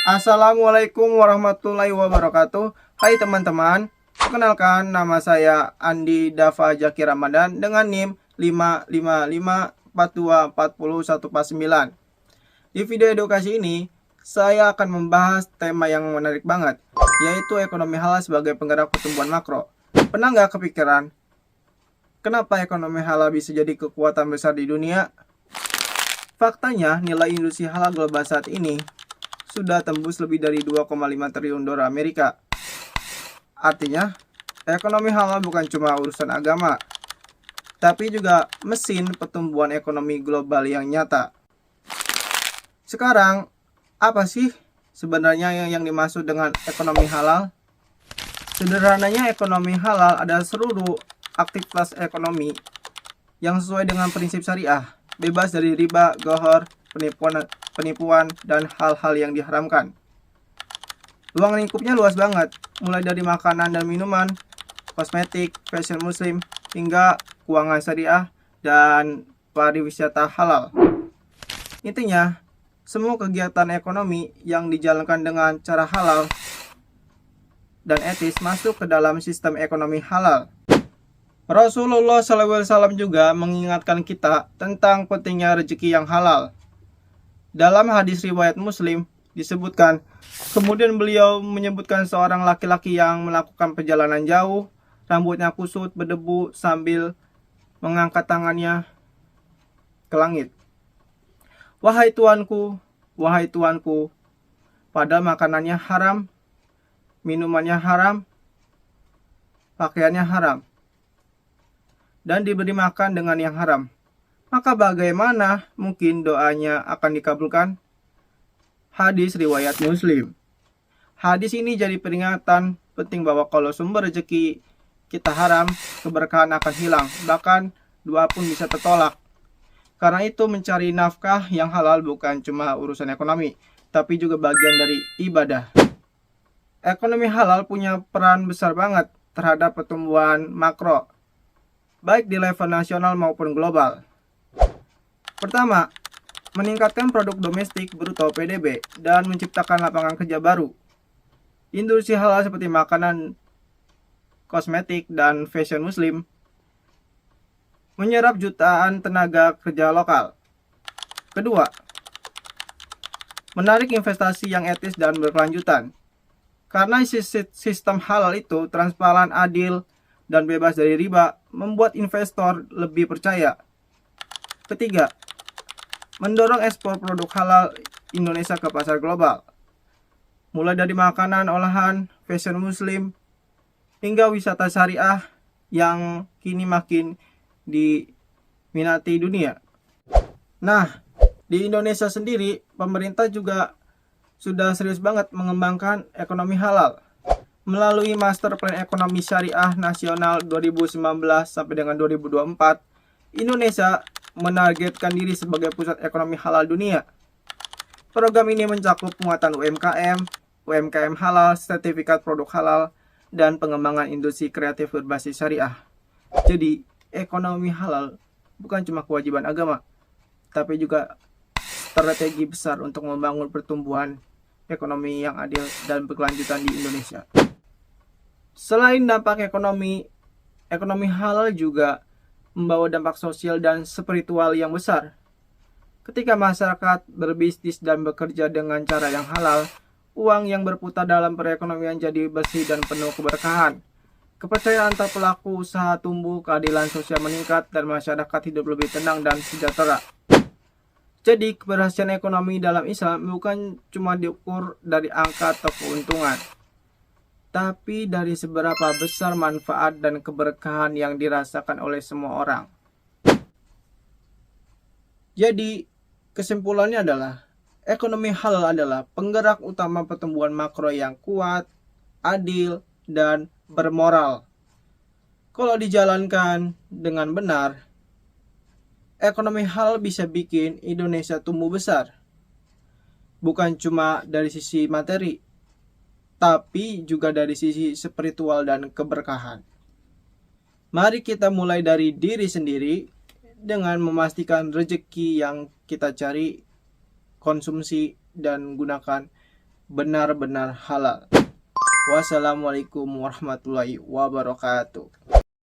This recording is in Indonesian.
Assalamualaikum warahmatullahi wabarakatuh. Hai teman-teman, perkenalkan nama saya Andi Dava Jaki Ramadan dengan NIM 55542401449. Di video edukasi ini, saya akan membahas tema yang menarik banget, yaitu ekonomi halal sebagai penggerak pertumbuhan makro. Pernah nggak kepikiran, kenapa ekonomi halal bisa jadi kekuatan besar di dunia? Faktanya, nilai industri halal global saat ini sudah tembus lebih dari 2,5 triliun dolar Amerika. Artinya, ekonomi halal bukan cuma urusan agama, tapi juga mesin pertumbuhan ekonomi global yang nyata. Sekarang, apa sih sebenarnya yang dimaksud dengan ekonomi halal? Sederhananya, ekonomi halal adalah seluruh aktivitas ekonomi yang sesuai dengan prinsip syariah, bebas dari riba, gharar, penipuan, dan hal-hal yang diharamkan. Ruang lingkupnya luas banget, mulai dari makanan dan minuman, kosmetik, fashion muslim, hingga keuangan syariah dan pariwisata halal. Intinya, semua kegiatan ekonomi yang dijalankan dengan cara halal dan etis masuk ke dalam sistem ekonomi halal. Rasulullah SAW juga mengingatkan kita tentang pentingnya rezeki yang halal. Dalam hadis riwayat Muslim disebutkan, kemudian beliau menyebutkan seorang laki-laki yang melakukan perjalanan jauh, rambutnya kusut berdebu sambil mengangkat tangannya ke langit. Wahai tuanku, padahal makanannya haram, minumannya haram, pakaiannya haram, dan diberi makan dengan yang haram. Maka bagaimana mungkin doanya akan dikabulkan? Hadis riwayat Muslim. Hadis ini jadi peringatan penting bahwa kalau sumber rezeki kita haram, keberkahan akan hilang. Bahkan doa pun bisa tertolak. Karena itu mencari nafkah yang halal bukan cuma urusan ekonomi, tapi juga bagian dari ibadah. Ekonomi halal punya peran besar banget terhadap pertumbuhan makro, baik di level nasional maupun global. Pertama, meningkatkan produk domestik bruto PDB dan menciptakan lapangan kerja baru. Industri halal seperti makanan, kosmetik, dan fashion muslim menyerap jutaan tenaga kerja lokal. Kedua, menarik investasi yang etis dan berkelanjutan. Karena sistem halal itu transparan, adil, dan bebas dari riba, membuat investor lebih percaya. Ketiga, mendorong ekspor produk halal Indonesia ke pasar global. Mulai dari makanan olahan, fashion muslim, hingga wisata syariah yang kini makin diminati dunia. Nah, di Indonesia sendiri, pemerintah juga sudah serius banget mengembangkan ekonomi halal. Melalui Master Plan Ekonomi Syariah Nasional 2019 sampai dengan 2024, Indonesia menargetkan diri sebagai pusat ekonomi halal dunia. Program ini mencakup penguatan UMKM halal, sertifikat produk halal, dan pengembangan industri kreatif berbasis syariah. Jadi, ekonomi halal bukan cuma kewajiban agama, tapi juga strategi besar untuk membangun pertumbuhan ekonomi yang adil dan berkelanjutan di Indonesia. Selain dampak ekonomi halal juga membawa dampak sosial dan spiritual yang besar. Ketika masyarakat berbisnis dan bekerja dengan cara yang halal, uang yang berputar dalam perekonomian jadi bersih dan penuh keberkahan. Kepercayaan antar pelaku usaha tumbuh, keadilan sosial meningkat, dan masyarakat hidup lebih tenang dan sejahtera. Jadi, keberhasilan ekonomi dalam Islam bukan cuma diukur dari angka atau keuntungan, tapi dari seberapa besar manfaat dan keberkahan yang dirasakan oleh semua orang. Jadi, kesimpulannya adalah, ekonomi halal adalah penggerak utama pertumbuhan makro yang kuat, adil, dan bermoral. Kalau dijalankan dengan benar, ekonomi halal bisa bikin Indonesia tumbuh besar. Bukan cuma dari sisi materi, tapi juga dari sisi spiritual dan keberkahan. Mari kita mulai dari diri sendiri dengan memastikan rezeki yang kita cari, konsumsi, dan gunakan benar-benar halal. Wassalamualaikum warahmatullahi wabarakatuh.